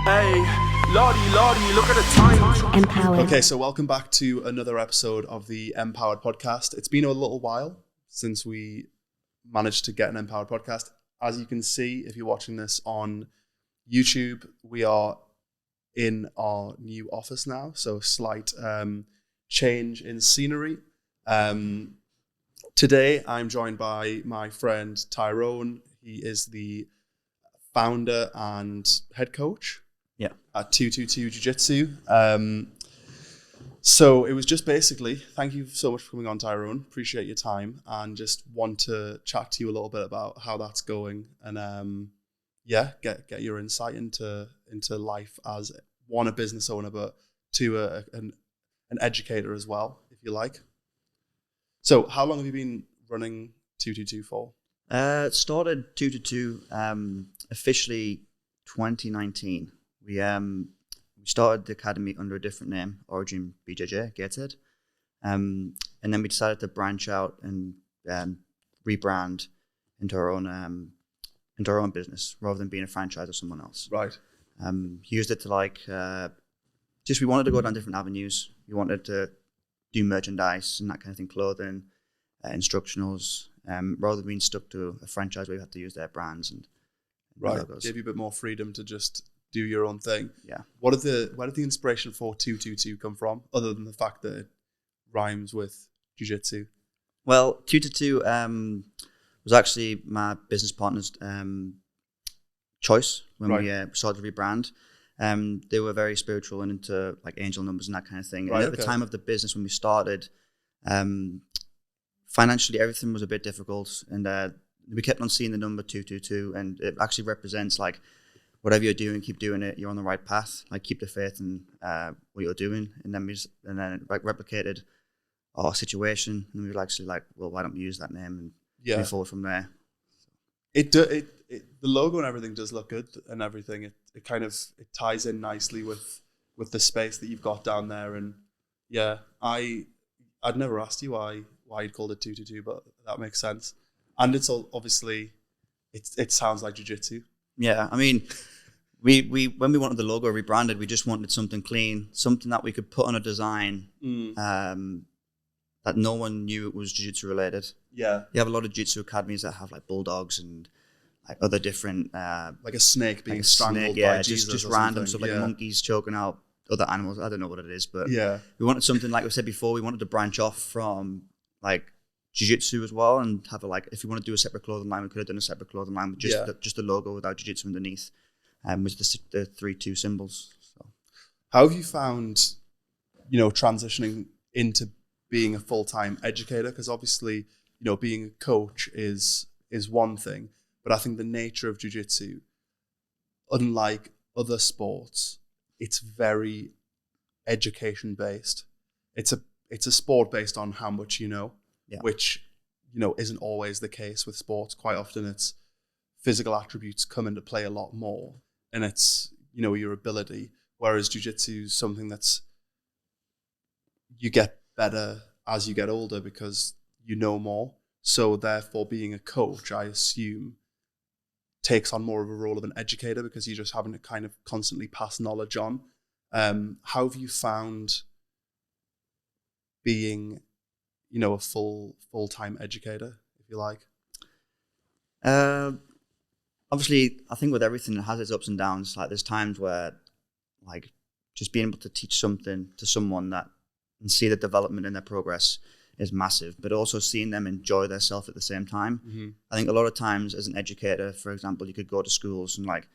Hey, Lordy, look at the time. Empowered. Okay, so welcome back to another episode of the M-PWRD podcast. It's been a little while since we managed to get an M-PWRD podcast. As you can see, if you're watching this on YouTube, we are in our new office now, so slight change in scenery. Today, I'm joined by my friend Tyrone. He is the founder and head coach at 222 Jujutsu. So it was just basically, thank you so much for coming on, Tyrone. Appreciate your time and just want to chat to you a little bit about how that's going and get your insight into life as a business owner, but an educator as well, if you like. So how long have you been running 222 for? Started 222 officially 2019. We started the academy under a different name, Origin BJJ, Gated. And then we decided to branch out and rebrand into our own business rather than being a franchise of someone else. Right. Used it to we wanted to go down different avenues. We wanted to do merchandise and that kind of thing, clothing, instructionals, rather than being stuck to a franchise where you have to use their brands and logos. Give you a bit more freedom to just do your own thing. Yeah. Where did the inspiration for 222 come from, other than the fact that it rhymes with jiu-jitsu? Well, 222 was actually my business partner's choice when we started to rebrand. They were very spiritual and into like angel numbers and that kind of thing. Right, and at the time of the business when we started, financially everything was a bit difficult, and we kept on seeing the number 222, and it actually represents like whatever you're doing, keep doing it. You're on the right path. Like keep the faith in what you're doing, and then it replicated our situation, and we were actually like, well, why don't we use that name and move forward from there? The logo and everything does look good and everything. It kind of ties in nicely with the space that you've got down there. And yeah, I'd never asked you why you'd called it 222, but that makes sense. And it's all obviously it sounds like jiu-jitsu. Yeah, I mean, we when we wanted the logo rebranded, we just wanted something clean, something that we could put on a design that no one knew it was jiu-jitsu related. Yeah, you have a lot of jiu-jitsu academies that have like bulldogs and like other different like a snake being strangled by Jesus, just random stuff, like monkeys choking out other animals. I don't know what it is, but we wanted something, like we said before, we wanted to branch off from like jiu-jitsu as well, and have if you want to do a separate clothing line, we could have done a separate clothing line with just the logo without jiu-jitsu underneath, with the 3-2 symbols. So how have you found transitioning into being a full-time educator? Because obviously being a coach is one thing, but I think the nature of jiu-jitsu, unlike other sports, it's very education based. It's a sport based on how much you know, which isn't always the case with sports. Quite often it's physical attributes come into play a lot more, and it's your ability. Whereas jiu-jitsu is something that's you get better as you get older because you know more. So therefore, being a coach, I assume, takes on more of a role of an educator because you're just having to kind of constantly pass knowledge on. How have you found being, a full-time educator, if you like? Obviously, I think with everything, it has its ups and downs. Like there's times where, like, just being able to teach something to someone and see the development in their progress is massive, but also seeing them enjoy themselves at the same time. Mm-hmm. I think a lot of times as an educator, for example, you could go to schools and like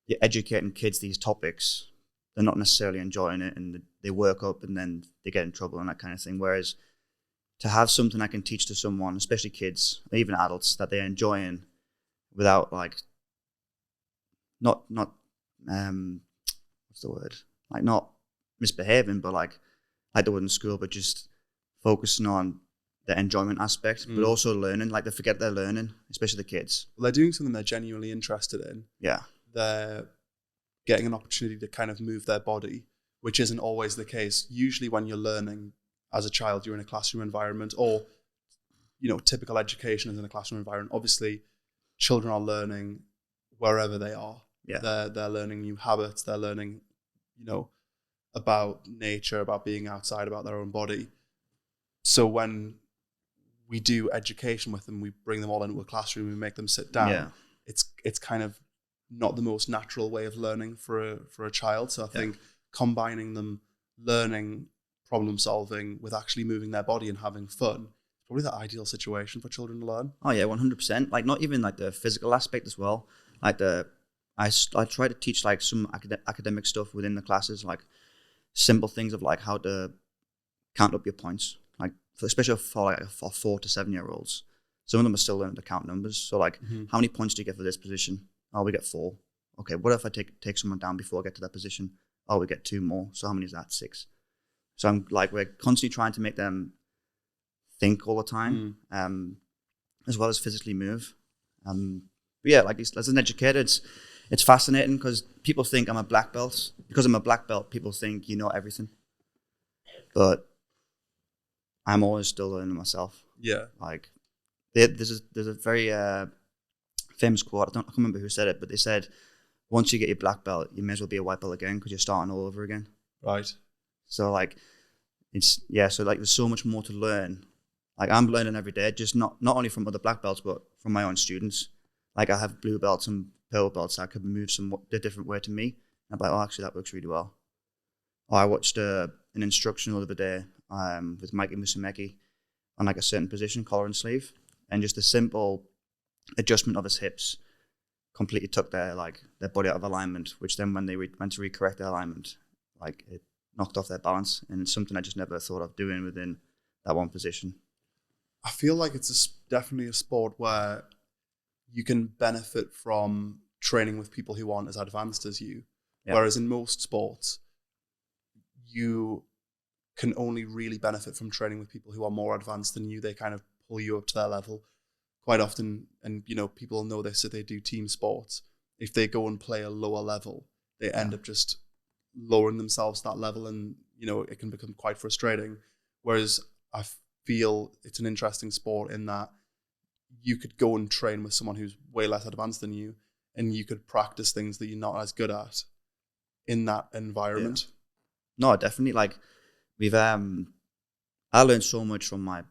you're educating kids these topics, they're not necessarily enjoying it, and they work up and then they get in trouble and that kind of thing. Whereas to have something I can teach to someone, especially kids, or even adults, that they're enjoying without like not what's the word? Like not misbehaving, but like they would in school, but just focusing on the enjoyment aspect, but also learning. Like they forget they're learning, especially the kids. Well, they're doing something they're genuinely interested in. Yeah. They're getting an opportunity to kind of move their body, which isn't always the case. Usually when you're learning as a child, you're in a classroom environment, or, typical education is in a classroom environment. Obviously, children are learning wherever they are. Yeah. They're learning new habits. They're learning, about nature, about being outside, about their own body. So when we do education with them, we bring them all into a classroom, we make them sit down. Yeah. It's kind of not the most natural way of learning for a child. So I think combining them learning, problem solving with actually moving their body and having fun is probably the ideal situation for children to learn. Oh yeah, 100%. Like not even like the physical aspect as well. Like I try to teach like some academic stuff within the classes, like simple things of like how to count up your points, like especially for 4 to 7 year olds. Some of them are still learning to count numbers. So like, how many points do you get for this position? Oh, we get 4. Okay, what if I take someone down before I get to that position? Oh, we get 2 more. So how many is that? 6. So I'm like, we're constantly trying to make them think all the time, as well as physically move. But yeah, like as an educator, it's fascinating because people think I'm a black belt. Because I'm a black belt, people think you know everything. But I'm always still learning myself. Yeah. Like there's a very famous quote. I can't remember who said it, but they said, once you get your black belt, you may as well be a white belt again because you're starting all over again. Right. So like, so like there's so much more to learn. Like I'm learning every day, just not only from other black belts, but from my own students. Like I have blue belts and purple belts that could move a different way to me. And I'm like, oh, actually that works really well. Or I watched an instruction the other day with Mikey Musumeki on like a certain position, collar and sleeve, and just a simple adjustment of his hips completely took their body out of alignment, which then when they went to recorrect their alignment, like it knocked off their balance. And it's something I just never thought of doing within that one position. I feel like it's definitely a sport where you can benefit from training with people who aren't as advanced as you. Yeah. Whereas in most sports, you can only really benefit from training with people who are more advanced than you. They kind of pull you up to their level quite often. And, people know this, that they do team sports. If they go and play a lower level, they end up just lowering themselves to that level. And, it can become quite frustrating. Whereas I feel it's an interesting sport in that you could go and train with someone who's way less advanced than you, and you could practice things that you're not as good at in that environment. Yeah. No, definitely. Like I learned so much from my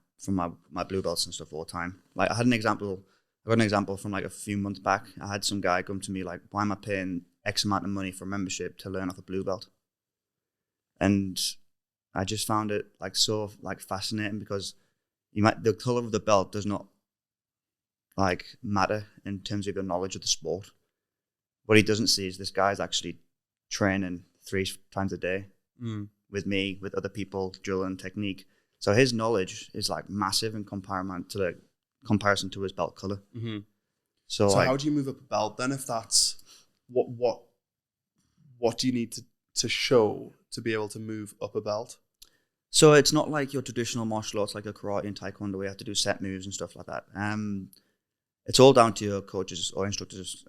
blue belts and stuff all the time. Like I got an example from like a few months back. I had some guy come to me like, why am I paying X amount of money for membership to learn off a blue belt? And I just found it like so like fascinating because the color of the belt does not like matter in terms of your knowledge of the sport. What he doesn't see is this guy's actually training 3 times a day with me, with other people, drill and technique. So his knowledge is like massive in comparison to his belt color. Mm-hmm. So like, how do you move up a belt then? If that's what do you need to show to be able to move up a belt? So it's not like your traditional martial arts like a karate and taekwondo where you have to do set moves and stuff like that. It's all down to your coach's or instructor's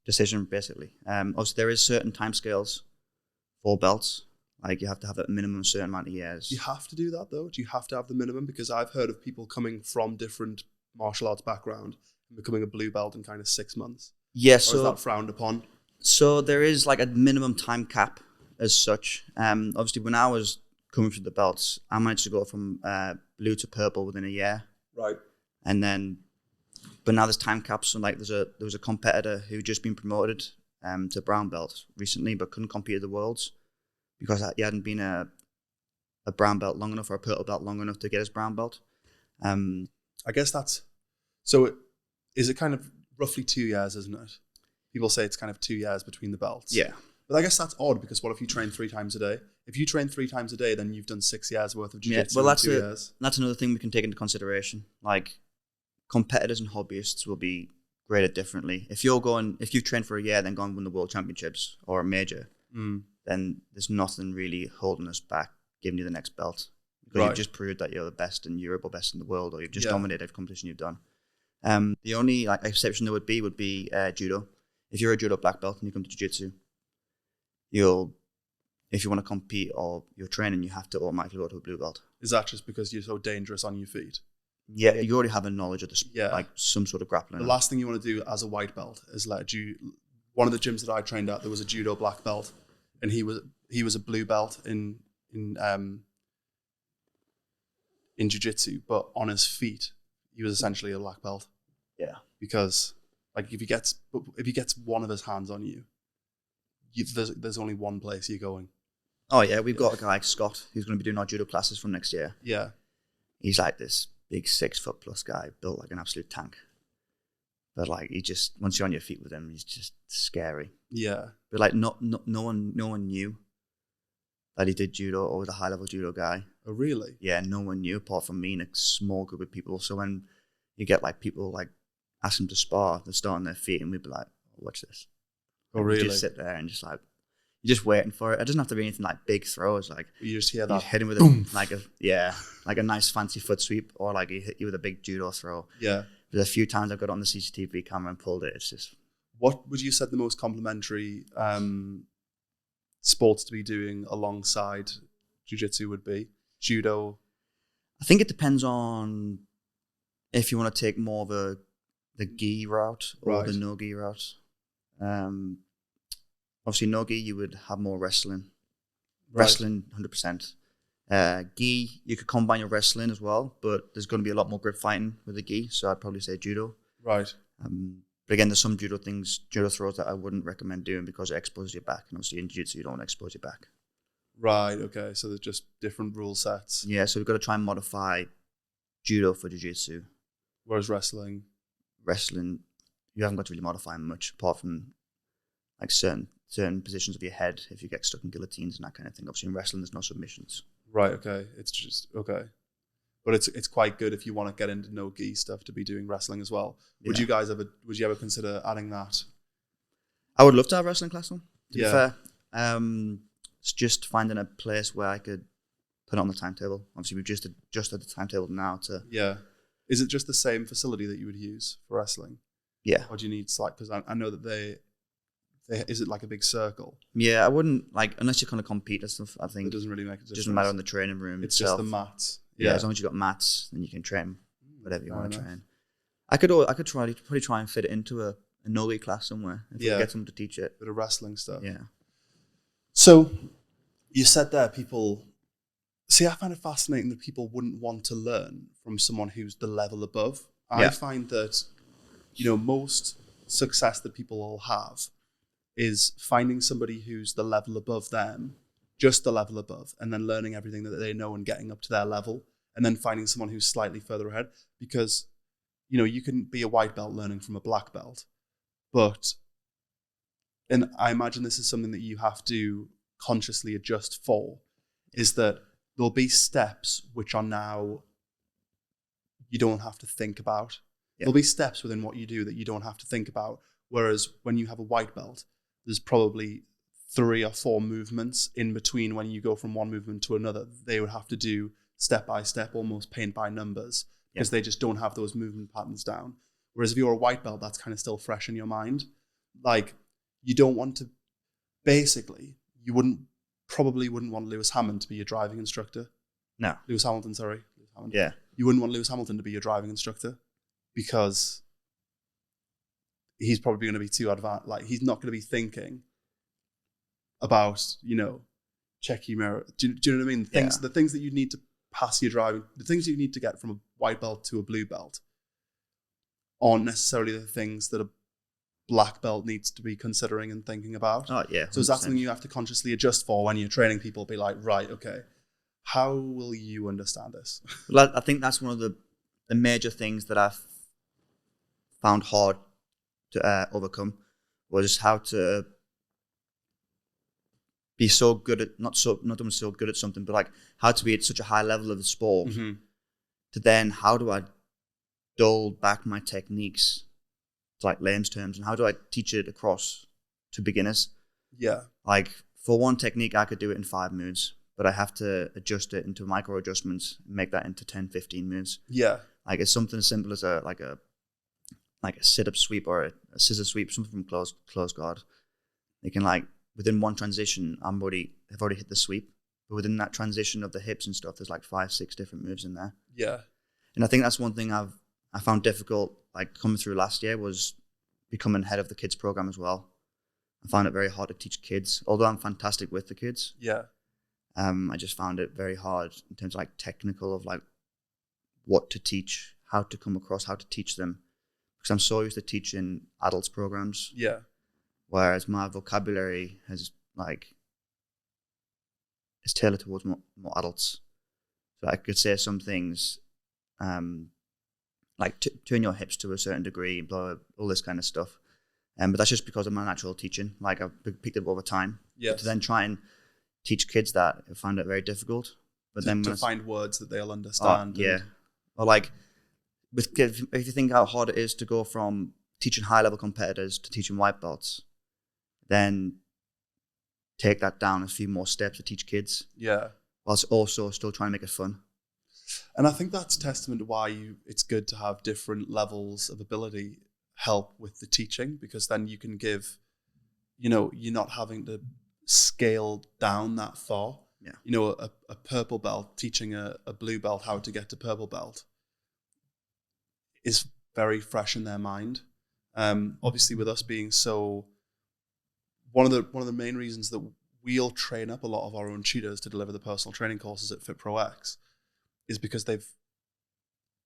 decision, basically. Also, there is certain timescales for belts. Like you have to have a minimum certain amount of years. Do you have to do that though? Do you have to have the minimum? Because I've heard of people coming from different martial arts background and becoming a blue belt in kind of 6 months. Yes. Or is that frowned upon? So there is like a minimum time cap as such. Obviously, when I was coming through the belts, I managed to go from blue to purple within a year. Right. And then, but now there's time caps. So like there was a competitor who just been promoted to brown belt recently, but couldn't compete at the Worlds because he hadn't been a brown belt long enough or a purple belt long enough to get his brown belt. I guess that's, so is it kind of roughly 2 years, isn't it? People say it's kind of 2 years between the belts. Yeah. But I guess that's odd because what if you train 3 times a day? If you train 3 times a day, then you've done 6 years worth of jiu-jitsu in 2 years. That's another thing we can take into consideration. Like competitors and hobbyists will be graded differently. If you train for a year, then go and win the world championships or a major, then there's nothing really holding us back, giving you the next belt. Because you've just proved that you're the best in Europe or best in the world, or you've just dominated every competition you've done. The only like exception there would be judo. If you're a judo black belt and you come to jiu-jitsu, if you want to compete or you're training, you have to automatically go to a blue belt. Is that just because you're so dangerous on your feet? Yeah, you already have a knowledge of this, like some sort of grappling. The last thing you want to do as a white belt is let one of the gyms that I trained at, there was a judo black belt, and he was a blue belt in jiu-jitsu, but on his feet, he was essentially a black belt. Yeah. Because like if he gets one of his hands on you, there's only one place you're going. Oh yeah, we've got a guy like Scott who's going to be doing our judo classes from next year. Yeah. He's like this big 6 foot plus guy, built like an absolute tank. But like he just, once you're on your feet with him, he's just scary. Yeah. But like no one knew that he did judo or was a high level judo guy. Oh really? Yeah, no one knew apart from me and a small group of people. So when you get like people like ask them to spar, they start on their feet, and we'd be like, oh, watch this. Oh really? You just sit there and just like, you're just waiting for it. It doesn't have to be anything like big throws. Like you just hear that. You hit him with like a nice fancy foot sweep, or like he hit you with a big judo throw. Yeah. There's a few times I've got it on the CCTV camera and pulled it. It's just. What would you say the most complementary sports to be doing alongside jiu-jitsu would be? Judo? I think it depends on if you want to take more of the gi route or the no gi route. Obviously, no gi, you would have more wrestling. Right. Wrestling, 100%. Gi, you could combine your wrestling as well, but there's going to be a lot more grip fighting with the gi, so I'd probably say judo. Right. But again, there's some judo throws that I wouldn't recommend doing because it exposes your back. And obviously in jiu-jitsu, you don't want to expose your back. Right, okay. So there's just different rule sets. Yeah, so we've got to try and modify judo for jiu-jitsu. Whereas wrestling, you haven't got to really modify much apart from like certain positions of your head if you get stuck in guillotines and that kind of thing. Obviously in wrestling, there's no submissions. Right, okay. It's just, okay. But it's quite good if you want to get into no-gi stuff to be doing wrestling as well. Yeah. Would you ever consider adding that? I would love to have a wrestling class on, to be Yeah. fair. It's just finding a place where I could put it on the timetable. Obviously, we've just adjusted the timetable now to... Yeah. Is it just the same facility that you would use for wrestling? Yeah. Or do you need like, because I know that they is it like a big circle? Yeah, I wouldn't, like, unless you're going to compete and stuff, I think It doesn't really make a difference. it doesn't matter in the training room It's itself. just the mats. Yeah, as long as you've got mats, then you can train whatever you want to enough. train. I could probably try and fit it into a no-gi class somewhere if we could get someone to teach it. Bit of wrestling stuff. Yeah. So you said there people... See, I find it fascinating that people wouldn't want to learn from someone who's the level above. I find that, most success that people will have is finding somebody who's the level above them, just the level above, and then learning everything that they know and getting up to their level, and then finding someone who's slightly further ahead. Because, you can be a white belt learning from a black belt, and I imagine this is something that you have to consciously adjust for, is that there'll be steps which are now you don't have to think about. Yeah. There'll be steps within what you do that you don't have to think about. Whereas when you have a white belt, there's probably 3 or 4 movements in between when you go from one movement to another. They would have to do step by step, almost paint by numbers, because they just don't have those movement patterns down. Whereas if you're a white belt, that's kind of still fresh in your mind. Like, you don't want to, basically, you probably wouldn't want Lewis Hammond to be your driving instructor. No. Lewis Hamilton, sorry. Lewis Hamilton. Yeah. You wouldn't want Lewis Hamilton to be your driving instructor because he's probably going to be too advanced. Like, he's not going to be thinking about, check your mirror. Do you know what I mean? The things that you need to pass your driving, the things you need to get from a white belt to a blue belt aren't necessarily the things that a black belt needs to be considering and thinking about. Oh, yeah. 100%. So is that something you have to consciously adjust for when you're training people? Be like, right, okay, how will you understand this? Well, I think that's one of the major things that I've found hard to overcome was how to be so good at not only so good at something, but like how to be at such a high level of the sport. Mm-hmm. To then how do I dull back my techniques to like layman's terms, and how do I teach it across to beginners? Yeah, like for one technique, I could do it in 5 moves, but I have to adjust it into micro adjustments and make that into 10, 15 moves. Yeah, like it's something as simple as a sit-up sweep or a scissor sweep, something from close guard. They can like within one transition, I've already hit the sweep, but within that transition of the hips and stuff, there's like 5, 6 different moves in there. Yeah, and I think that's one thing I found difficult, like coming through last year, was becoming head of the kids program as well. I found it very hard to teach kids, although I'm fantastic with the kids. Yeah. I just found it very hard in terms of like technical of like what to teach, how to come across, how to teach them. Because I'm so used to teaching adults programs. Yeah. Whereas my vocabulary has like, it's tailored towards more adults. So I could say some things like turn your hips to a certain degree, blah, all this kind of stuff. But that's just because of my natural teaching. Like I've picked it up over time. Yes. But to then try and teach kids that, I find it very difficult. But then to find words that they'll understand. Yeah. Or like, with kids, if you think how hard it is to go from teaching high-level competitors to teaching white belts, then take that down a few more steps to teach kids. Yeah. Whilst also still trying to make it fun. And I think that's testament to why it's good to have different levels of ability help with the teaching, because then you can give, you're not having to scale down that far. Yeah. A purple belt teaching a blue belt how to get to purple belt is very fresh in their mind. Obviously, with us being so, one of the main reasons that we'll train up a lot of our own tutors to deliver the personal training courses at FitProX is because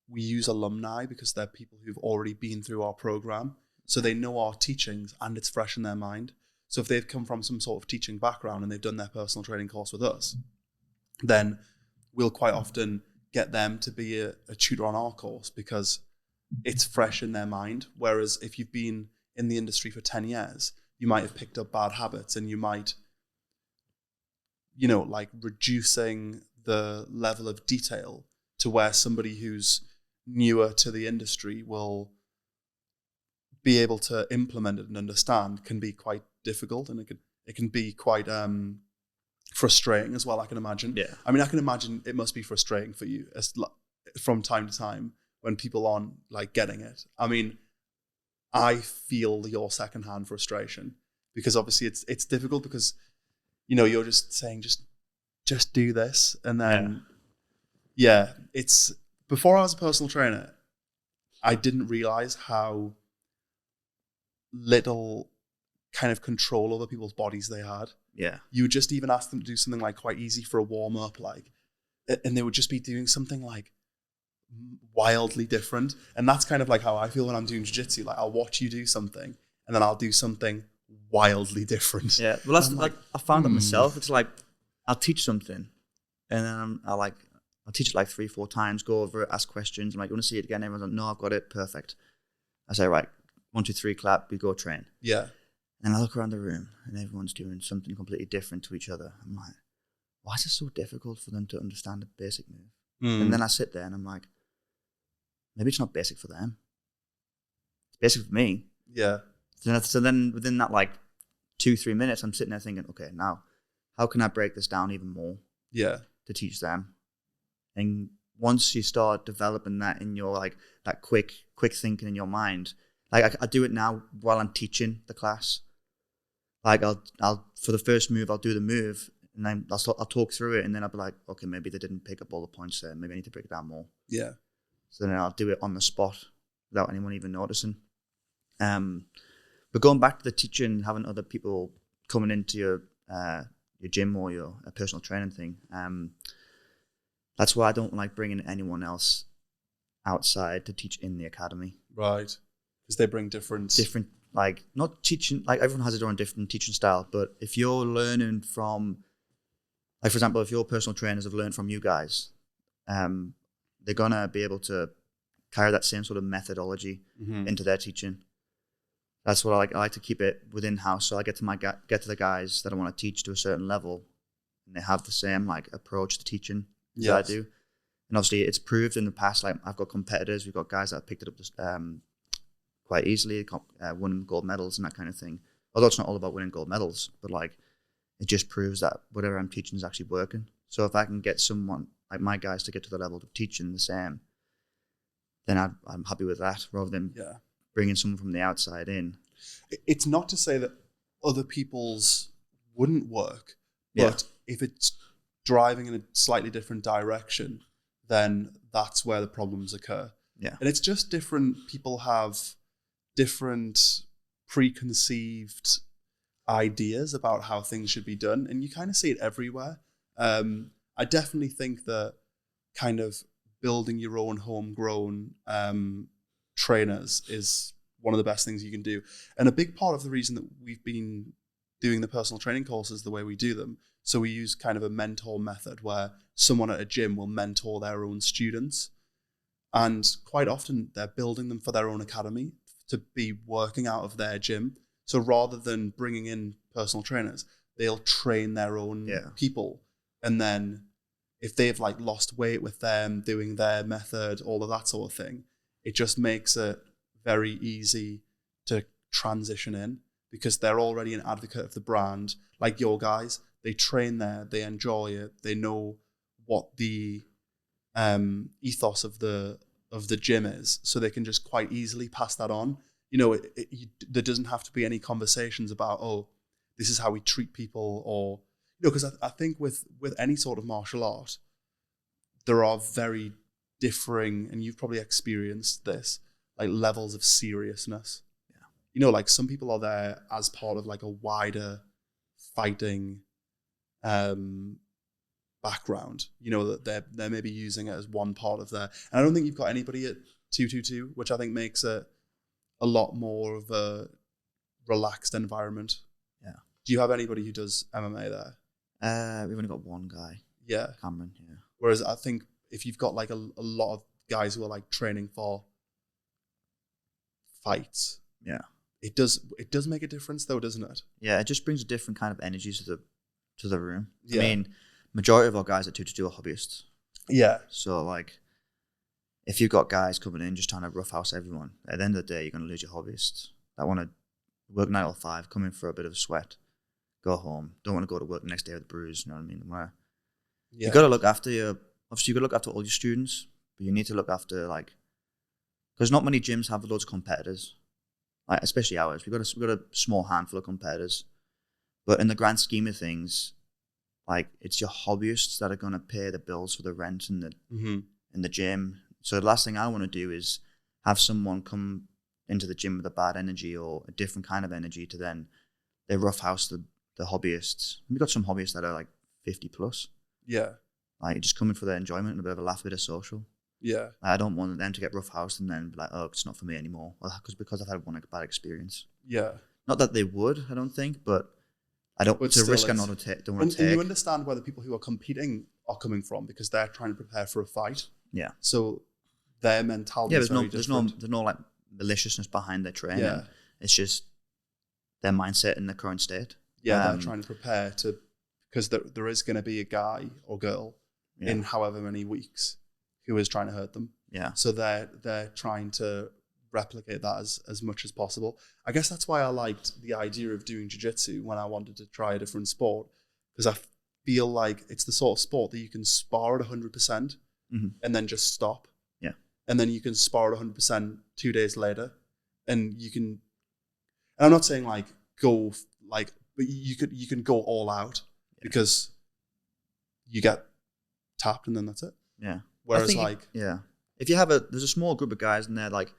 we use alumni, because they're people who've already been through our program, so they know our teachings and it's fresh in their mind. So if they've come from some sort of teaching background and they've done their personal training course with us, then we'll quite often get them to be a tutor on our course because it's fresh in their mind. Whereas if you've been in the industry for 10 years, you might have picked up bad habits and you might, like reducing the level of detail to where somebody who's newer to the industry will be able to implement it and understand can be quite difficult, and it can be quite frustrating as well, I can imagine. Yeah. I mean, I can imagine it must be frustrating for you from time to time when people aren't like getting it. I mean, I feel your secondhand frustration because obviously it's difficult because you're just saying just do this, and then it's, before I was a personal trainer, I didn't realize how little kind of control over people's bodies they had. Yeah. You would just even ask them to do something like quite easy for a warm up, and they would just be doing something like wildly different. And that's kind of like how I feel when I'm doing jiu-jitsu. Like I'll watch you do something and then I'll do something wildly different. Yeah. Well, that's like I found it myself. It's like I'll teach something and then I'll teach it like 3-4 times, go over it, ask questions. I'm like, you want to see it again? Everyone's like, no, I've got it. Perfect. I say, right, 1, 2, 3, clap, we go train. Yeah. And I look around the room and everyone's doing something completely different to each other. I'm like, why is it so difficult for them to understand a basic move? And then I sit there and I'm like, maybe it's not basic for them. It's basic for me. Yeah. So then within that like 2-3 minutes, I'm sitting there thinking, okay, now how can I break this down even more? Yeah. To teach them. And once you start developing that in your like that quick thinking in your mind, like I do it now while I'm teaching the class. Like I'll for the first move, I'll do the move and then I'll talk through it and then I'll be like, okay, maybe they didn't pick up all the points there. Maybe I need to break it down more. Yeah. So then I'll do it on the spot without anyone even noticing. But going back to the teaching, having other people coming into your gym or your personal training thing, that's why I don't like bringing anyone else outside to teach in the academy. Right. Because they bring different, like not teaching, like everyone has their own different teaching style, but if you're learning from, like for example, if your personal trainers have learned from you guys, they're gonna be able to carry that same sort of methodology into their teaching. That's what I like to keep it within house. So I get to the guys that I want to teach to a certain level, and they have the same like approach to teaching that I do. And obviously, it's proved in the past. Like I've got competitors, we've got guys that have picked it up quite easily, won gold medals and that kind of thing. Although it's not all about winning gold medals, but like it just proves that whatever I'm teaching is actually working. So if I can get someone like my guys to get to the level of teaching the same, then I'm happy with that, rather than bringing someone from the outside in. It's not to say that other people's wouldn't work, but if it's driving in a slightly different direction, then that's where the problems occur. Yeah. And it's just different people have different preconceived ideas about how things should be done, and you kind of see it everywhere. I definitely think that kind of building your own homegrown trainers is one of the best things you can do. And a big part of the reason that we've been doing the personal training courses the way we do them, so we use kind of a mentor method where someone at a gym will mentor their own students. And quite often they're building them for their own academy to be working out of their gym. So rather than bringing in personal trainers, they'll train their own people. And then if they've like lost weight with them, doing their method, all of that sort of thing, it just makes it very easy to transition in because they're already an advocate of the brand. Like your guys, they train there, they enjoy it, they know what the ethos of the gym is, so they can just quite easily pass that on. You know, there doesn't have to be any conversations about, oh, this is how we treat people, or, you know, because I think with any sort of martial art, there are very differing, and you've probably experienced this, like levels of seriousness. Yeah. You know, like some people are there as part of like a wider fighting background, you know, that they're maybe using it as one part of their, and I don't think you've got anybody at 222, which I think makes it a lot more of a relaxed environment. Yeah. Do you have anybody who does MMA there? We've only got one guy. Yeah. Cameron, yeah. Whereas I think if you've got like a lot of guys who are like training for fights, yeah, it does make a difference though, doesn't it? Yeah, it just brings a different kind of energy to the room. Yeah. I mean, majority of our guys at 222 are hobbyists. Yeah. So like, if you've got guys coming in just trying to roughhouse everyone, at the end of the day, you're going to lose your hobbyists that want to work 9 till 5, come in for a bit of a sweat, go home, don't want to go to work the next day with a bruise, you know what I mean? Where you got to look after obviously you got to look after all your students, but you need to look after like, because not many gyms have loads of competitors, like especially ours. We've got a small handful of competitors, but in the grand scheme of things, like it's your hobbyists that are going to pay the bills for the rent and the gym. So the last thing I want to do is have someone come into the gym with a bad energy or a different kind of energy to then they roughhouse the hobbyists. We've got some hobbyists that are like 50 plus. Yeah. Like just coming for their enjoyment and a bit of a laugh, a bit of social. Yeah. I don't want them to get roughhoused and then be like, oh, it's not for me anymore. Well, because I've had one bad experience. Yeah. Not that they would, I don't think, but I don't. It's a risk I don't want to take. And you understand where the people who are competing are coming from because they're trying to prepare for a fight. Yeah. So their mentality is very different. There's no like maliciousness behind their training. Yeah. It's just their mindset in the current state. Yeah, they're trying to prepare to, because there is going to be a guy or girl in however many weeks who is trying to hurt them. Yeah. So they're trying to replicate that as much as possible. I guess that's why I liked the idea of doing jiu-jitsu when I wanted to try a different sport, because I feel like it's the sort of sport that you can spar at 100% and then just stop. Yeah. And then you can spar at 100% 2 days later, and you can. And I'm not saying like go like, but you can go all out because you get tapped and then that's it. Yeah. Whereas if you have there's a small group of guys and they're like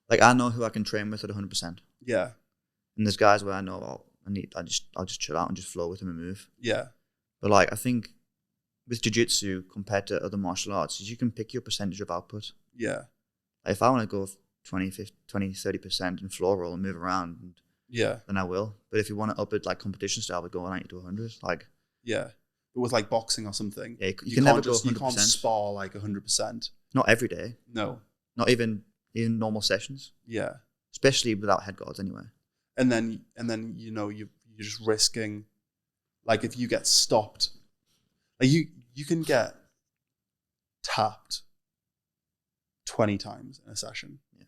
I know who I can train with at 100%. Yeah. And there's guys where I know I'll just chill out and just flow with them and move. Yeah. But like I think with jiu-jitsu compared to other martial arts, is you can pick your percentage of output. Yeah. Like if I want to go 20, 30% and floor roll and move around, then I will. But if you want to up it like competition style, we go 90 to 100. Like yeah. But with like boxing or something, you can never go 100%. You can't spar like 100%. Not every day. No. Not even in normal sessions. Yeah. Especially without head guards anyway. And then you know you're just risking, like if you get stopped, like you can get tapped 20 times in a session. Yeah.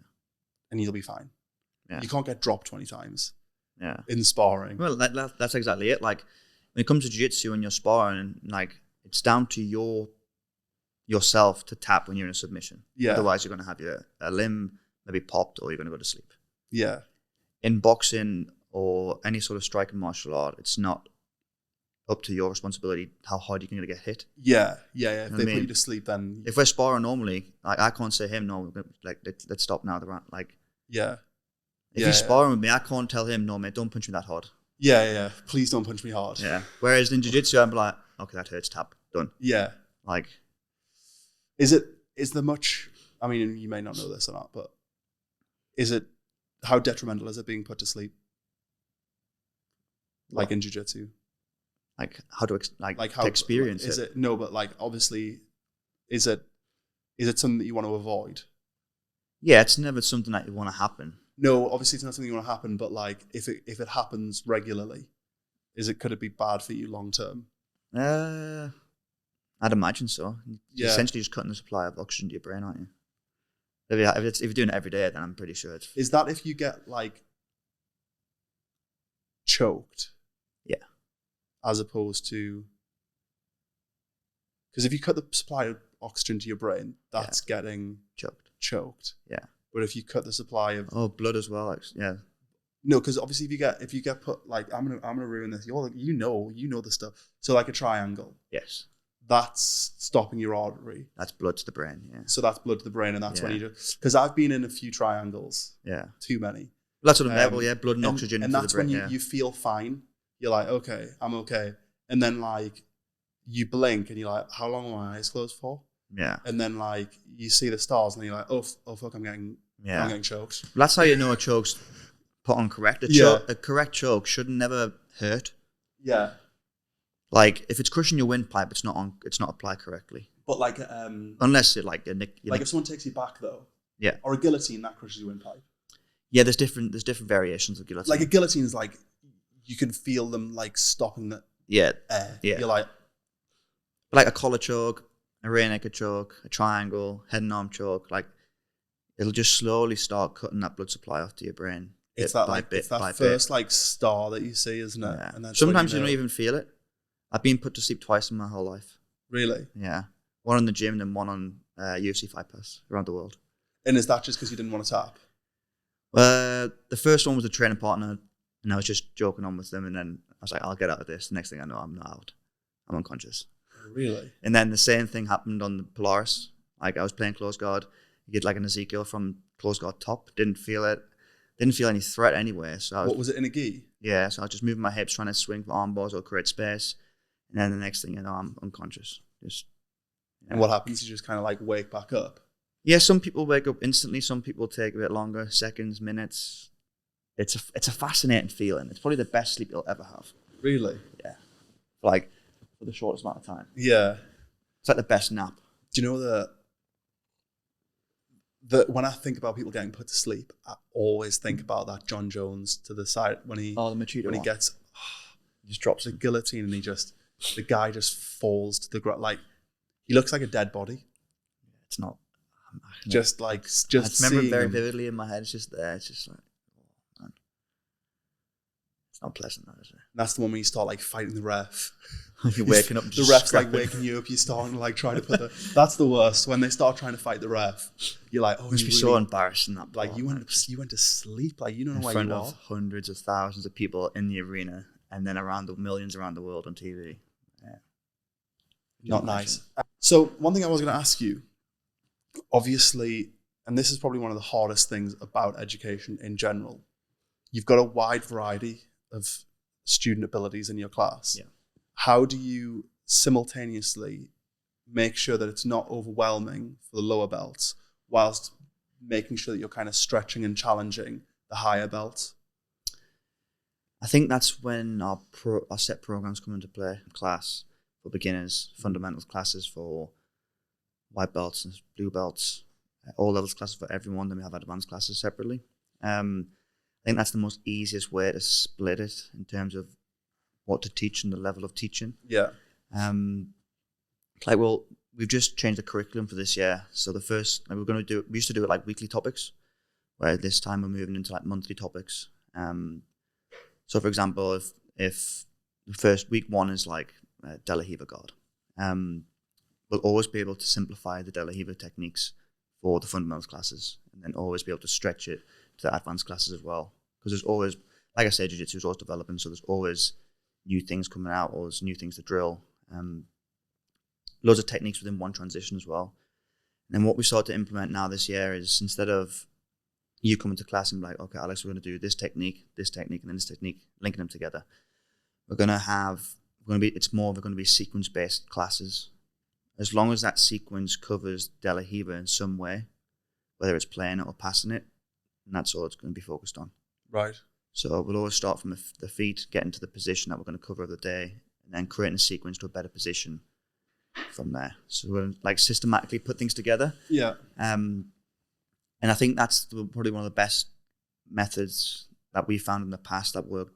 And you'll be fine. Yeah. You can't get dropped 20 times. Yeah. In sparring. Well, that's exactly it. Like when it comes to jiu-jitsu and you're sparring, like it's down to yourself to tap when you're in a submission. Yeah. Otherwise, you're going to have a limb maybe popped or you're going to go to sleep. Yeah. In boxing or any sort of striking martial art, it's not up to your responsibility how hard you're going to get hit. Yeah. If they put you to sleep, then if we're sparring normally, I can't say him no. Like let's stop now. Like yeah. If he's sparring with me, I can't tell him no, mate. Don't punch me that hard. Yeah. Please don't punch me hard. Yeah. Whereas in jiu-jitsu, I'm like, okay, that hurts, tap, done. Yeah. Like, Is there much, I mean, you may not know this or not, but how detrimental is it being put to sleep? Like in jiu-jitsu? like how to How to experience is it. No, but like obviously, is it something that you want to avoid? Yeah, it's never something that you want to happen. No, obviously it's not something you want to happen, but like if it happens regularly, could it be bad for you long term? I'd imagine so. You're essentially just cutting the supply of oxygen to your brain, aren't you? If you're doing it every day, then I'm pretty sure it's... Is that if you get like choked? Yeah. As opposed to... Because if you cut the supply of oxygen to your brain, that's getting choked. Yeah. But if you cut the supply of... Oh, blood as well. Yeah. No, because obviously if you get put... Like, I'm gonna ruin this. You know the stuff. So like a triangle. Yes. That's stopping your artery. That's blood to the brain, yeah. So that's blood to the brain, and that's when you just... Because I've been in a few triangles. Yeah. Too many. That's what I'm level, yeah. Blood and oxygen and to that's the brain, when you feel fine. You're like, okay, I'm okay. And then like, you blink and you're like, how long are my eyes closed for? Yeah. And then like, you see the stars and you're like, oh fuck, I'm getting choked. Well, that's how you know a choke's put on correct. A correct choke should never hurt. Yeah. Like if it's crushing your windpipe, it's not applied correctly. But like, unless it like if someone takes you back though, yeah, or a guillotine that crushes your windpipe. Yeah, there's different variations of guillotine. Like a guillotine is like you can feel them like stopping the air. Yeah. You're like a collar choke, a rear naked choke, a triangle, head and arm choke. Like it'll just slowly start cutting that blood supply off to your brain. It's that first like star that you see, isn't it? Yeah. And then sometimes you don't even feel it. I've been put to sleep twice in my whole life. Really? Yeah. One in the gym and then one on UFC Fight Pass around the world. And is that just because you didn't want to tap? The first one was a training partner, and I was just joking on with them, and then I was like, I'll get out of this. The next thing I know, I'm not out. I'm unconscious. Really? And then the same thing happened on the Polaris. Like I was playing close guard. You get like an Ezekiel from close guard top. Didn't feel it. Didn't feel any threat anyway. So what was it, in a gi? Yeah, so I was just moving my hips, trying to swing for arm bars or create space. And then the next thing you know, I'm unconscious. And what happens? You just kind of like wake back up? Yeah, some people wake up instantly. Some people take a bit longer, seconds, minutes. It's a fascinating feeling. It's probably the best sleep you'll ever have. Really? Yeah. Like, for the shortest amount of time. Yeah. It's like the best nap. Do you know that when I think about people getting put to sleep, I always think about that John Jones to the side when he gets just drops the guillotine and the guy just falls to the ground. Like, he looks like a dead body. It's not. I remember it very vividly in my head. It's just there. It's just like, oh, man. It's not pleasant, though, is it? That's the one when you start like fighting the ref. You're waking up. And the ref's like waking you up. You're starting to like try to put the. That's the worst when they start trying to fight the ref. You're like, oh, it must be so embarrassing that. Like you went to sleep. Like you don't know why you are. In front of hundreds of thousands of people in the arena, and then around the millions around the world on TV. Yeah. Not nice. So one thing I was going to ask you, obviously, and this is probably one of the hardest things about education in general, you've got a wide variety of student abilities in your class. Yeah. How do you simultaneously make sure that it's not overwhelming for the lower belts whilst making sure that you're kind of stretching and challenging the higher belts? I think that's when our set programs come into play. Class for beginners, fundamentals classes for white belts and blue belts, all levels classes for everyone. Then we have advanced classes separately. I think that's the most easiest way to split it in terms of what to teach and the level of teaching. Yeah. We've just changed the curriculum for this year. So the first, we used to do it like weekly topics, where this time we're moving into like monthly topics. So for example, if the first week one is like De La Riva guard, we'll always be able to simplify the De La Riva techniques for the fundamentals classes, and then always be able to stretch it to the advanced classes as well. Because there's always, like I said, jiu-jitsu is always developing, so there's always new things coming out, or there's new things to drill. Loads of techniques within one transition as well. And then what we started to implement now this year is, instead of you come into class and be like, okay, Alex, we're going to do this technique, and then this technique, linking them together. It's more going to be sequence-based classes. As long as that sequence covers De La Riva in some way, whether it's playing it or passing it, and that's all it's going to be focused on. Right. So we'll always start from the feet, get into the position that we're going to cover the day, and then creating a sequence to a better position from there. So we're like systematically put things together. Yeah. And I think that's probably one of the best methods that we found in the past that work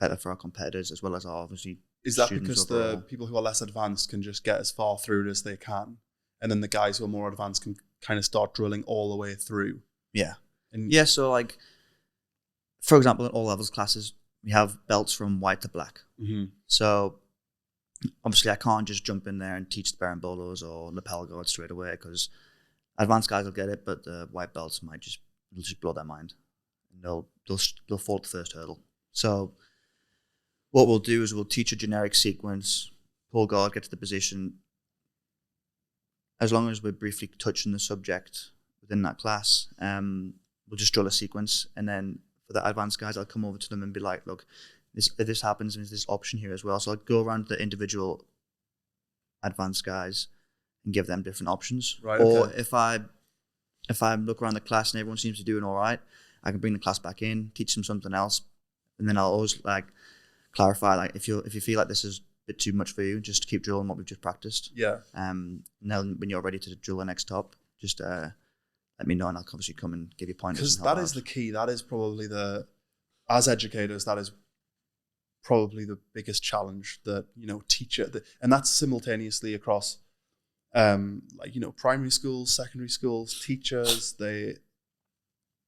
better for our competitors as well as our obviously. Is that because overall. The people who are less advanced can just get as far through it as they can, and then the guys who are more advanced can kind of start drilling all the way through? Yeah. And yeah, so like, for example, in all levels classes, we have belts from white to black. Mm-hmm. So obviously I can't just jump in there and teach the berimbolos or lapel guards straight away because advanced guys will get it, but the white belts might just blow their mind. And they'll fall at the first hurdle. So what we'll do is we'll teach a generic sequence, pull guard, get to the position. As long as we're briefly touching the subject within that class, we'll just drill a sequence. And then for the advanced guys, I'll come over to them and be like, look, if this happens, there's this option here as well. So I'll go around the individual advanced guys and give them different options. Right, or okay. if I look around the class and everyone seems to be doing all right, I can bring the class back in, teach them something else. And then I'll always like clarify, like if you feel like this is a bit too much for you, just keep drilling what we've just practiced. Yeah. Now when you're ready to drill the next top, just let me know and I'll obviously come and give you pointers. Because that is the key. That is probably as educators, that is probably the biggest challenge that, and that's simultaneously across, primary schools, secondary schools, teachers, they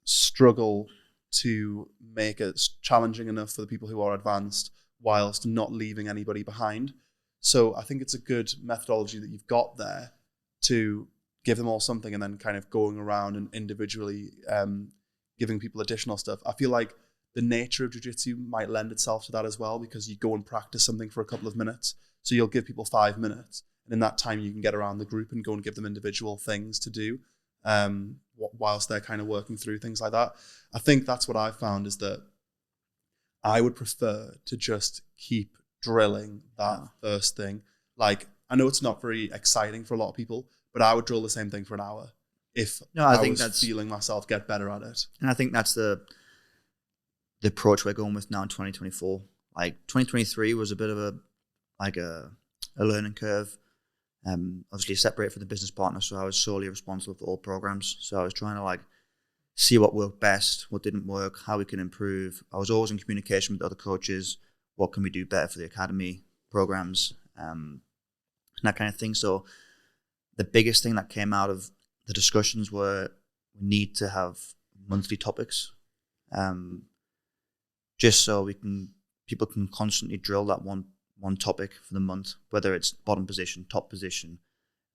struggle to make it challenging enough for the people who are advanced whilst not leaving anybody behind. So I think it's a good methodology that you've got there to give them all something and then kind of going around and individually giving people additional stuff. I feel like the nature of jiu-jitsu might lend itself to that as well, because you go and practice something for a couple of minutes. So you'll give people 5 minutes, and in that time you can get around the group and go and give them individual things to do whilst they're kind of working through things like that. I think that's what I've found, is that I would prefer to just keep drilling that first thing. Like, I know it's not very exciting for a lot of people, but I would drill the same thing for an hour if I was feeling myself get better at it. And I think that's the approach we're going with now in 2024. Like 2023 was a bit of a learning curve. Obviously separate from the business partner, so I was solely responsible for all programs. So I was trying to see what worked best, what didn't work, how we can improve. I was always in communication with other coaches. What can we do better for the academy programs, and that kind of thing. So the biggest thing that came out of the discussions were we need to have monthly topics, just so people can constantly drill that one topic for the month, whether it's bottom position, top position,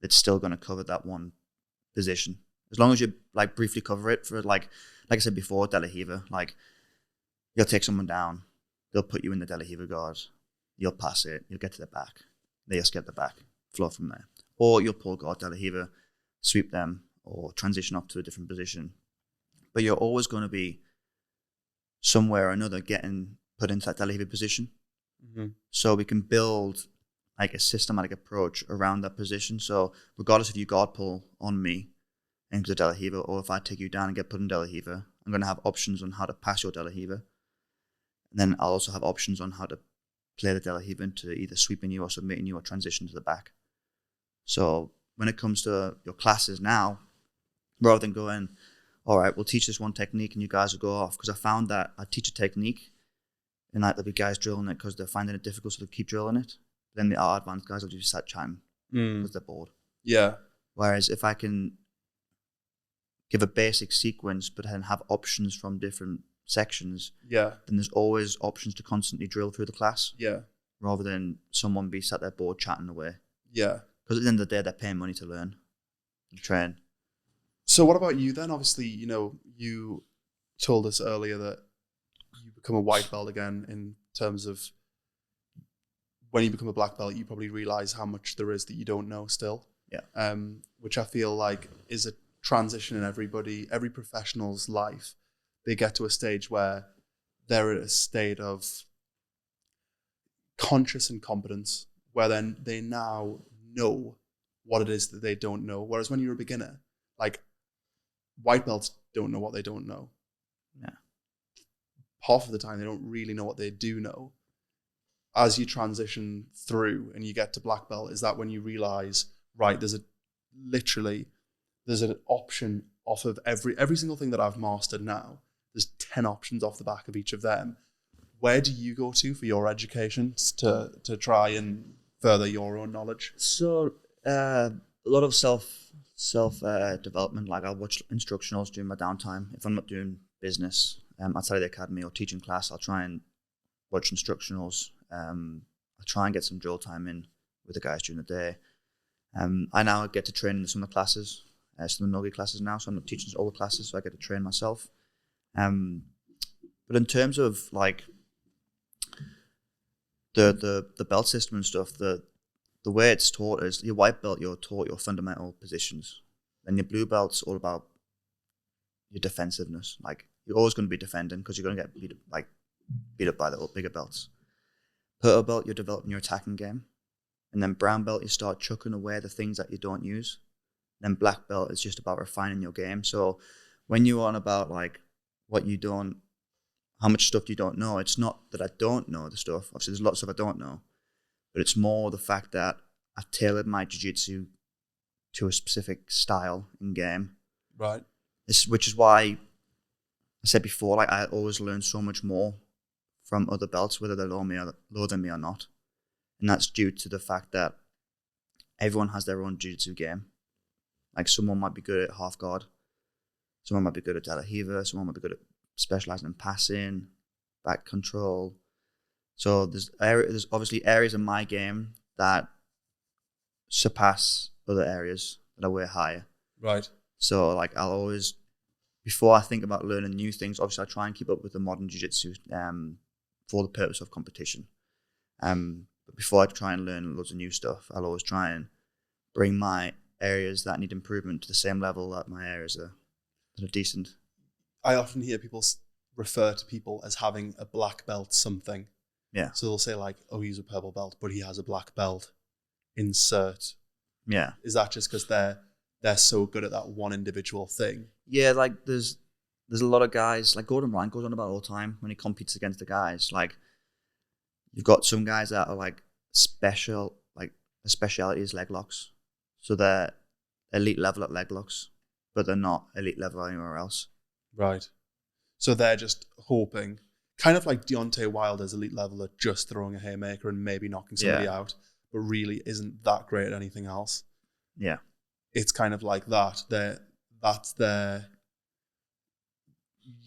it's still going to cover that one position. As long as you briefly cover it for like I said before, De La Riva, you'll take someone down, they'll put you in the De La Riva guard, you'll pass it, you'll get to the back, they just get the back, flow from there. Or you'll pull guard De La Riva, sweep them, or transition up to a different position. But you're always going to be somewhere or another getting put into that De La Riva position. Mm-hmm. So we can build a systematic approach around that position. So regardless if you guard pull on me into the De La Riva, or if I take you down and get put in De La Riva, I'm going to have options on how to pass your De La Riva. And then I'll also have options on how to play the De La Riva into either sweeping you or submitting you or transition to the back. So when it comes to your classes now, rather than going, all right, we'll teach this one technique and you guys will go off, because I found that I teach a technique and there'll be guys drilling it because they're finding it difficult, so they keep drilling it. Then the advanced guys will just start chatting because they're bored. Yeah. Whereas if I can give a basic sequence but then have options from different sections, then there's always options to constantly drill through the class. Yeah. Rather than someone be sat there bored chatting away. Yeah. Because at the end of the day, they're paying money to learn and train. So what about you then? Obviously, you told us earlier that you become a white belt again, in terms of when you become a black belt, you probably realize how much there is that you don't know still. Yeah. Which I feel like is transition in every professional's life, they get to a stage where they're at a state of conscious incompetence, where then they now know what it is that they don't know. Whereas when you're a beginner, like white belts don't know what they don't know. Yeah. Half of the time, they don't really know what they do know. As you transition through and you get to black belt, is that when you realize, right, there's an option off of every single thing that I've mastered now. There's 10 options off the back of each of them. Where do you go to for your education to try and further your own knowledge? So a lot of self development. Like I'll watch instructionals during my downtime. If I'm not doing business outside of the academy or teaching class, I'll try and watch instructionals. I'll try and get some drill time in with the guys during the day. I now get to train in some of the classes, some of the Nogi classes now, so I'm not teaching all the classes, so I get to train myself. But in terms of like the belt system and stuff, the way it's taught is your white belt, you're taught your fundamental positions. Then your blue belt's all about your defensiveness. Like you're always going to be defending because you're going to get beat up by the bigger belts. Purple belt, you're developing your attacking game. And then brown belt, you start chucking away the things that you don't use. Then black belt is just about refining your game. So when you're on about like what you don't, how much stuff you don't know, it's not that I don't know the stuff. Obviously, there's lots of stuff I don't know. But it's more the fact that I've tailored my jiu-jitsu to a specific style in game. Right. Which is why I said before, like I always learn so much more from other belts, whether they're lower than me or not. And that's due to the fact that everyone has their own jiu-jitsu game. Like someone might be good at half guard, someone might be good at de la riva, someone might be good at specializing in passing, back control. So there's obviously areas in my game that surpass other areas that are way higher. Right. So like I'll always, before I think about learning new things, obviously I try and keep up with the modern jiu-jitsu for the purpose of competition. But before I try and learn loads of new stuff, I'll always try and bring my areas that need improvement to the same level that my areas that are decent. I often hear people refer to people as having a black belt something. Yeah. So they'll say like, oh, he's a purple belt, but he has a black belt. Insert. Yeah. Is that just because they're so good at that one individual thing? Yeah, like there's a lot of guys, like Gordon Ryan goes on about all the time when he competes against the guys. Like you've got some guys that are like special, like a speciality is leg locks. So they're elite level at leg locks, but they're not elite level anywhere else. Right. So they're just hoping, kind of like Deontay Wilder's elite level at just throwing a haymaker and maybe knocking somebody out, but really isn't that great at anything else. Yeah. It's kind of like that.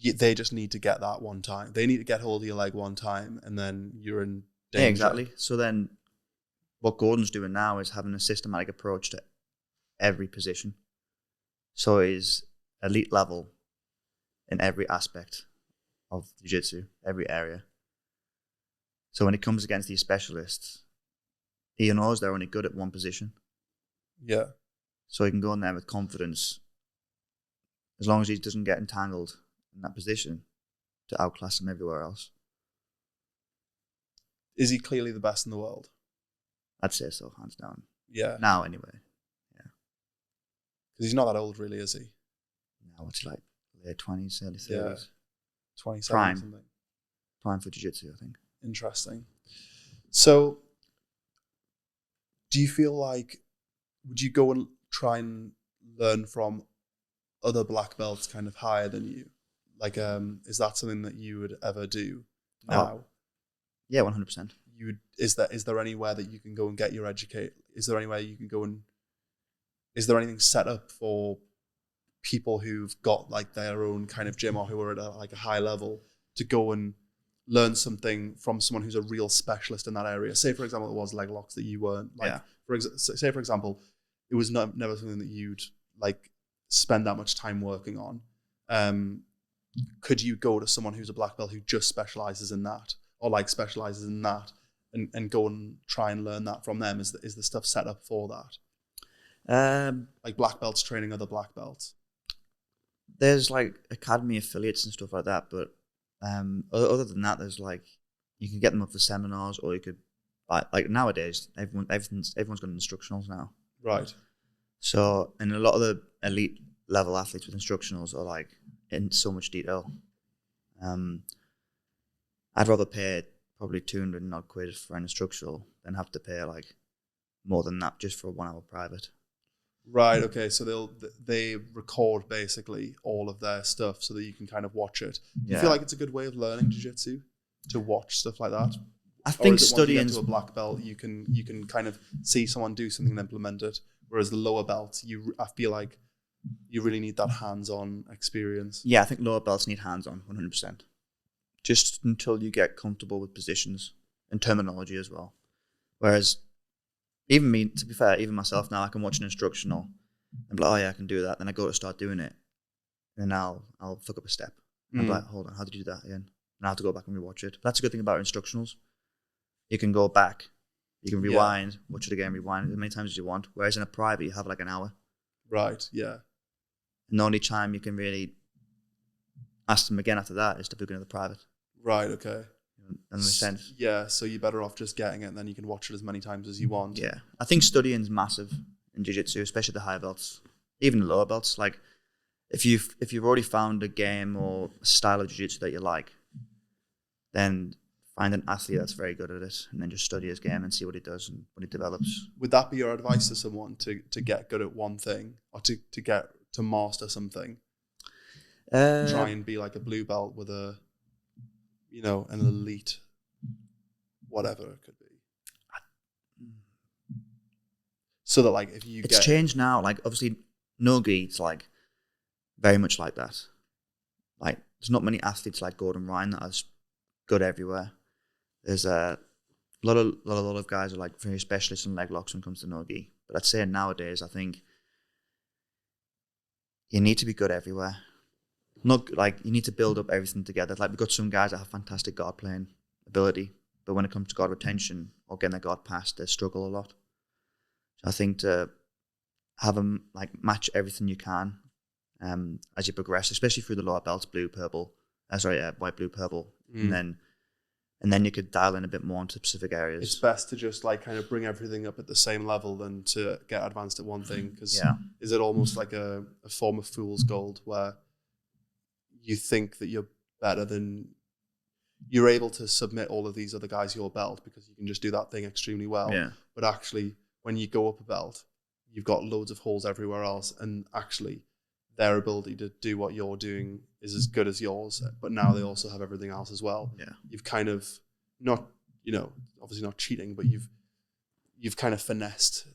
They just need to get that one time. They need to get hold of your leg one time, and then you're in danger. Yeah, exactly. So then what Gordon's doing now is having a systematic approach to every position. So he's elite level in every aspect of jiu-jitsu, every area. So when it comes against these specialists, he knows they're only good at one position. Yeah. So he can go in there with confidence, as long as he doesn't get entangled in that position, to outclass him everywhere else. Is he clearly the best in the world? I'd say so, hands down. Yeah. Now, anyway. Yeah. Because he's not that old, really, is he? Now, what's he like? Late 20s, early 30s? Yeah. 27 Prime. or something. Prime for jiu-jitsu, I think. Interesting. So, do you feel like, would you go and try and learn from other black belts kind of higher than you? Like, is that something that you would ever do now? Yeah, 100%. Is there anywhere that you can go and get your educate? Is there anywhere you can go and, is there anything set up for people who've got like their own kind of gym or who are at a high level to go and learn something from someone who's a real specialist in that area? Say, for example, it was leg locks that you weren't. Like, say, for example, it was never something that you'd like spend that much time working on. Could you go to someone who's a black belt who just specializes in that, or like specializes in that, and go and try and learn that from them? Is the stuff set up for that? Like black belts training other black belts? There's like academy affiliates and stuff like that, but other than that, there's like you can get them up for seminars, or you could like nowadays everyone's got instructionals now. Right. So, and a lot of the elite level athletes with instructionals are like in so much detail. I'd rather pay probably 200 and odd quid for an instructional than have to pay like more than that just for a 1 hour private. Right. Okay. So they record basically all of their stuff so that you can kind of watch it. Do you feel like it's a good way of learning jiu-jitsu to watch stuff like that? I think studying once you get to a black belt, you can kind of see someone do something and implement it. Whereas the lower belt, I feel like you really need that hands-on experience. Yeah, I think lower belts need hands-on 100%. Just until you get comfortable with positions and terminology as well. Whereas even me, to be fair, even myself now, I can watch an instructional and be like, oh yeah, I can do that. Then I go to start doing it, and I'll fuck up a step. And I'm like, hold on, how did you do that again? And I have to go back and rewatch it. But that's a good thing about instructionals. You can go back, you can rewind, watch it again, rewind as many times as you want. Whereas in a private, you have like an hour. Right. Yeah. And the only time you can really ask them again after that is to book another private. Right. Okay. In a sense. Yeah, so you're better off just getting it, and then you can watch it as many times as you want. Yeah, I think studying's massive in jiu-jitsu, especially the higher belts, even the lower belts. Like, if you've already found a game or a style of jiu-jitsu that you like, then find an athlete that's very good at it, and then just study his game and see what he does and what he develops. Would that be your advice to someone to get good at one thing, or to master something? Try and be like a blue belt with an elite, whatever it could be. So that like if you it's changed now. Like obviously, no-gi, it's like very much like that. Like there's not many athletes like Gordon Ryan that are good everywhere. There's a lot of guys are like very specialists in leg locks when it comes to no-gi. But I'd say nowadays, I think you need to be good everywhere. Not like you need to build up everything together. Like we've got some guys that have fantastic guard playing ability, but when it comes to guard retention or getting their guard passed, they struggle a lot. So I think to have them like match everything you can as you progress, especially through the lower belts, white, blue, purple, and then you could dial in a bit more into specific areas. It's best to just like kind of bring everything up at the same level than to get advanced at one thing. Because is it almost like a form of fool's gold where you think that you're better than you're able to submit all of these other guys your belt because you can just do that thing extremely well. Yeah. But actually, when you go up a belt, you've got loads of holes everywhere else, and actually their ability to do what you're doing is as good as yours, but now they also have everything else as well. Yeah. You've kind of not, obviously not cheating, but you've kind of finessed.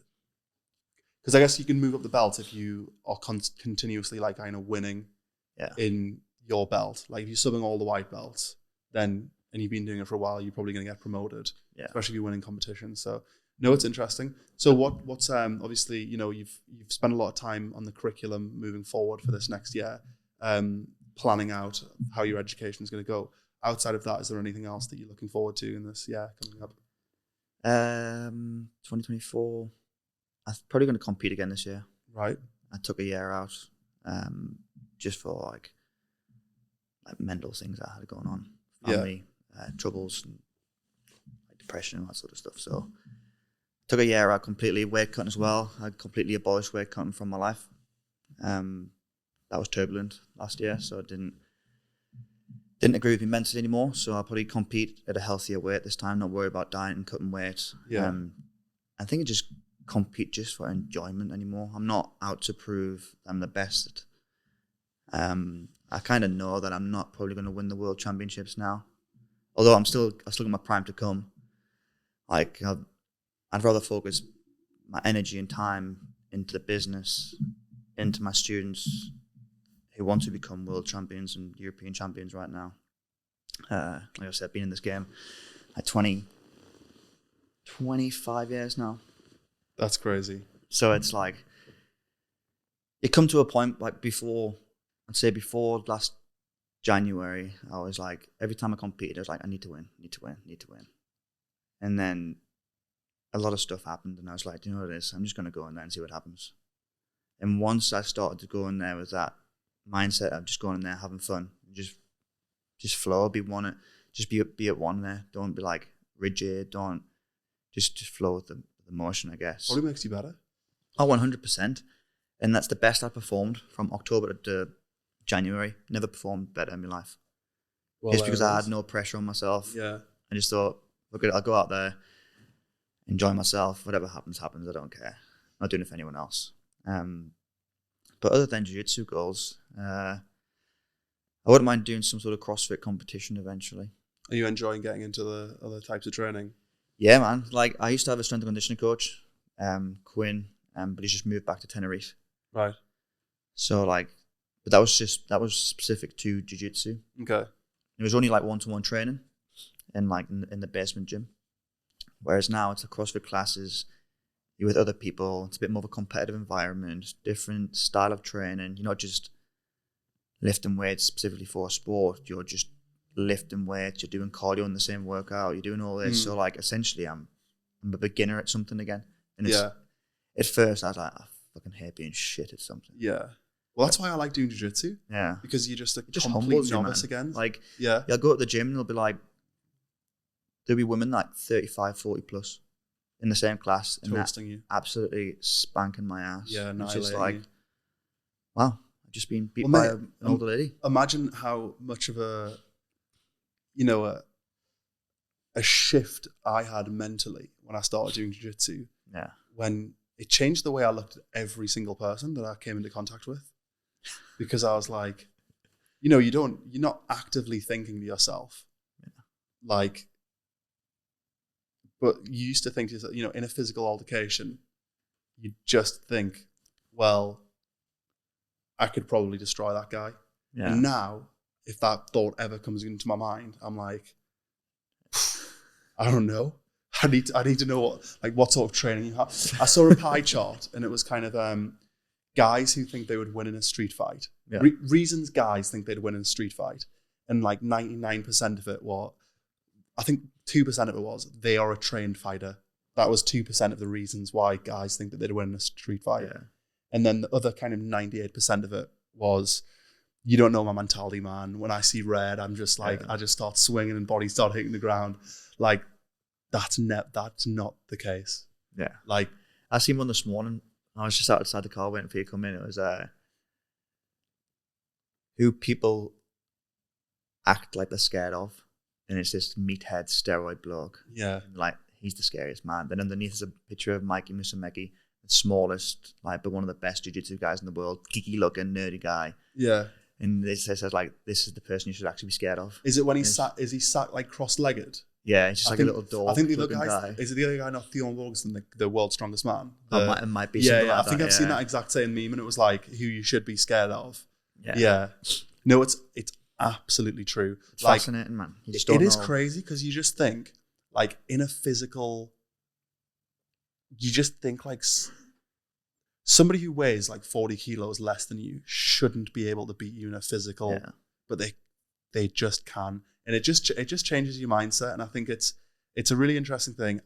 Because I guess you can move up the belt if you are continuously like kind of winning in your belt. Like if you're subbing all the white belts, then and you've been doing it for a while, you're probably going to get promoted, especially if you're winning competitions. So no, it's interesting. So what's obviously you've spent a lot of time on the curriculum moving forward for this next year, planning out how your education is going to go. Outside of that, is there anything else that you're looking forward to in this year coming up? 2024, I'm probably going to compete again this year. Right. I took a year out just for like mental things I had going on, family troubles, and like depression and that sort of stuff. So took a year out completely. Weight cutting as well. I completely abolished weight cutting from my life. That was turbulent last year, so I didn't agree with me mentally anymore. So I'll probably compete at a healthier weight this time, not worry about diet and cutting weight. Yeah. I think I just compete just for enjoyment anymore. I'm not out to prove I'm the best. I kind of know that I'm not probably going to win the world championships now, although I still got my prime to come. Like I'd rather focus my energy and time into the business, into my students who want to become world champions and European champions right now. Like I said, been in this game like 25 years now. That's crazy. So it's like, it come to a point like before last January, I was like, every time I competed, I was like, I need to win. And then a lot of stuff happened, and I was like, you know what it is? I'm just going to go in there and see what happens. And once I started to go in there with that mindset of just going in there, having fun, just flow, just be at one there. Don't be like rigid. Don't just flow with the motion, I guess. Probably makes you better. Oh, 100%. And that's the best I performed from October to January. Never performed better in my life. Well, just because I had no pressure on myself. Yeah. I just thought, look, I'll go out there, enjoy myself. Whatever happens, happens. I don't care. I'm not doing it for anyone else. But other than jiu-jitsu goals, I wouldn't mind doing some sort of CrossFit competition eventually. Are you enjoying getting into the other types of training? Yeah, man. Like, I used to have a strength and conditioning coach, Quinn, but he's just moved back to Tenerife. Right. So, like, but that was specific to jiu-jitsu. Okay. It was only like one-to-one training in the basement gym. Whereas now it's a CrossFit classes, you're with other people, it's a bit more of a competitive environment, different style of training. You're not just lifting weights specifically for a sport, you're just lifting weights, you're doing cardio in the same workout, you're doing all this. So like essentially I'm a beginner at something again. And it's, at first I was like, I fucking hate being shit at something. Yeah. Well, that's why I like doing jiu-jitsu. Yeah. Because you're just a just complete novice again. Like, yeah, I'll go to the gym and there'll be women like 35, 40 plus in the same class. And toasting you. Absolutely spanking my ass. Yeah, it's just annihilating like, you. Wow, I've just been beat by an older lady. Imagine how much of a shift I had mentally when I started doing jiu-jitsu. Yeah. When it changed the way I looked at every single person that I came into contact with. Because I was like, you're not actively thinking to yourself. Yeah. Like, but you used to think to yourself, in a physical altercation, you just think, well, I could probably destroy that guy. Yeah. And now, if that thought ever comes into my mind, I'm like, I don't know. I need to know what sort of training you have. I saw a pie chart, and it was kind of guys who think they would win in a street fight. Yeah. Reasons guys think they'd win in a street fight, and like 99% of it was, I think 2% of it was they are a trained fighter. That was 2% of the reasons why guys think that they'd win in a street fight. Yeah. And then the other kind of 98% of it was, you don't know my mentality, man. When I see red, I'm just like, I just start swinging and bodies start hitting the ground. Like, that's not the case. Yeah. Like, I seen one this morning. I was just outside the car waiting for you to come in. It was who people act like they're scared of. And it's this meathead steroid bloke. Yeah. And like, he's the scariest man. Then underneath is a picture of Mikey Musumeci, the smallest, but one of the best jiu-jitsu guys in the world. Geeky looking, nerdy guy. Yeah. And it says like, this is the person you should actually be scared of. Is it when is he sat like cross-legged? Yeah, it's just a little dog. I think the other guy, is it the other guy, not Tyrone Jepson-Elliott, the world's strongest man? It might be something like that. I think I've seen that exact same meme, and it was like, who you should be scared of. Yeah. No, it's absolutely true. It's fascinating, man. It is crazy because you just think, like, in a physical, you just think like somebody who weighs like 40 kilos less than you shouldn't be able to beat you in a physical, but they just can. And it just changes your mindset. And I think it's a really interesting thing.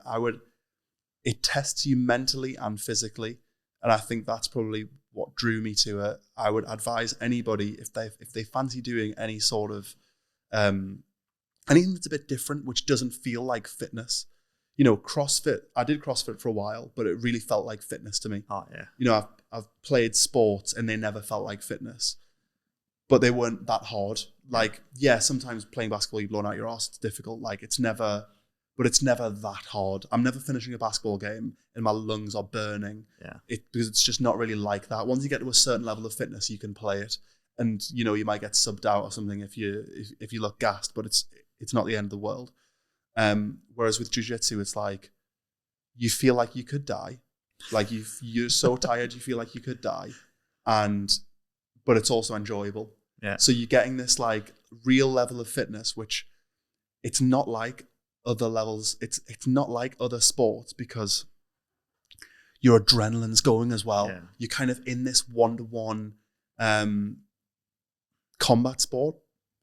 It tests you mentally and physically. And I think that's probably what drew me to it. I would advise anybody, if they fancy doing any sort of anything that's a bit different, which doesn't feel like fitness. CrossFit, I did CrossFit for a while, but it really felt like fitness to me. Oh yeah. I've played sports and they never felt like fitness. But they weren't that hard. Like, yeah, sometimes playing basketball, you blown out your ass. It's difficult. Like, it's never that hard. I'm never finishing a basketball game and my lungs are burning. Yeah. Because it's just not really like that. Once you get to a certain level of fitness, you can play it. And, you might get subbed out or something if you look gassed, but it's not the end of the world. Whereas with jiu-jitsu, it's like, you feel like you could die. Like, you're so tired, you feel like you could die. But it's also enjoyable. Yeah. So you're getting this like real level of fitness, which it's not like other levels. It's not like other sports because your adrenaline's going as well. Yeah. You're kind of in this one-to-one combat sport,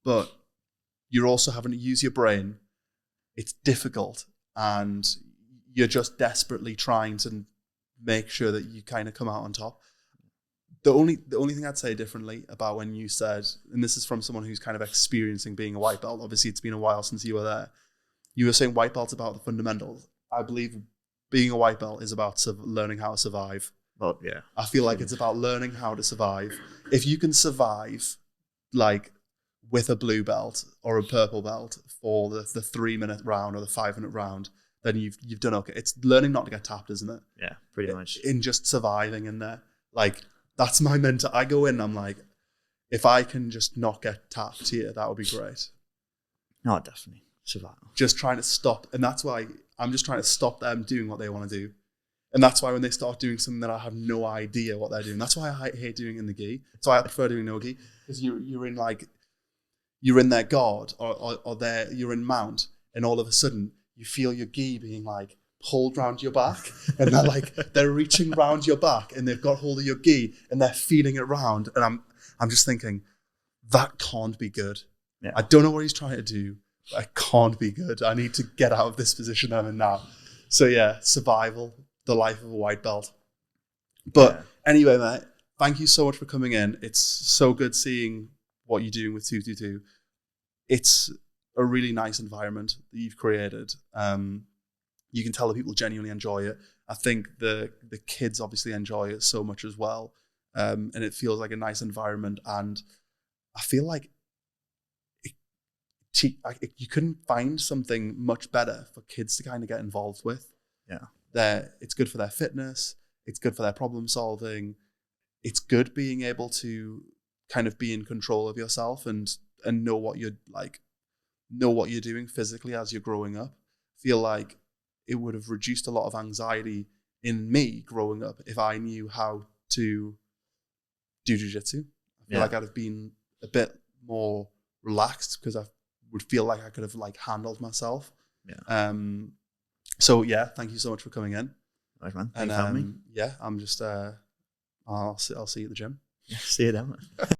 but you're also having to use your brain. It's difficult, and you're just desperately trying to make sure that you kind of come out on top. the only thing I'd say differently about when you said, and this is from someone who's kind of experiencing being a white belt. Obviously, it's been a while since you were there. You were saying white belt's about the fundamentals. I believe being a white belt is about learning how to survive. Well, yeah. I feel like it's about learning how to survive. If you can survive, like with a blue belt or a purple belt for the 3-minute round or the 5-minute round, then you've done okay. It's learning not to get tapped, isn't it? Yeah, pretty much. In just surviving in there. Like, that's my mentor. I go in, I'm like, if I can just not get tapped here, that would be great. No, definitely. Survival. Just trying to stop. And that's why I'm just trying to stop them doing what they want to do. And that's why when they start doing something that I have no idea what they're doing, that's why I hate doing it in the gi. That's why I prefer doing no gi. Because you're in their guard or you're in mount, and all of a sudden you feel your gi being like pulled round your back, and they're reaching round your back, and they've got hold of your gi and they're feeling it round. And I'm just thinking, that can't be good. Yeah. I don't know what he's trying to do, but it can't be good. I need to get out of this position I'm in now. So yeah, survival, the life of a white belt. But anyway, mate, thank you so much for coming in. It's so good seeing what you're doing with 222. It's a really nice environment that you've created. You can tell that people genuinely enjoy it. I think the kids obviously enjoy it so much as well. And it feels like a nice environment. And I feel like you couldn't find something much better for kids to kind of get involved with. Yeah. It's good for their fitness. It's good for their problem solving. It's good being able to kind of be in control of yourself and know what you're doing physically as you're growing up. Feel like it would have reduced a lot of anxiety in me growing up if I knew how to do jiu-jitsu. I feel like I'd have been a bit more relaxed because I would feel like I could have like handled myself. Yeah. So yeah, thank you so much for coming in. Right, man. Thanks for having me. Yeah, I'm just I'll see you at the gym. See you then, man.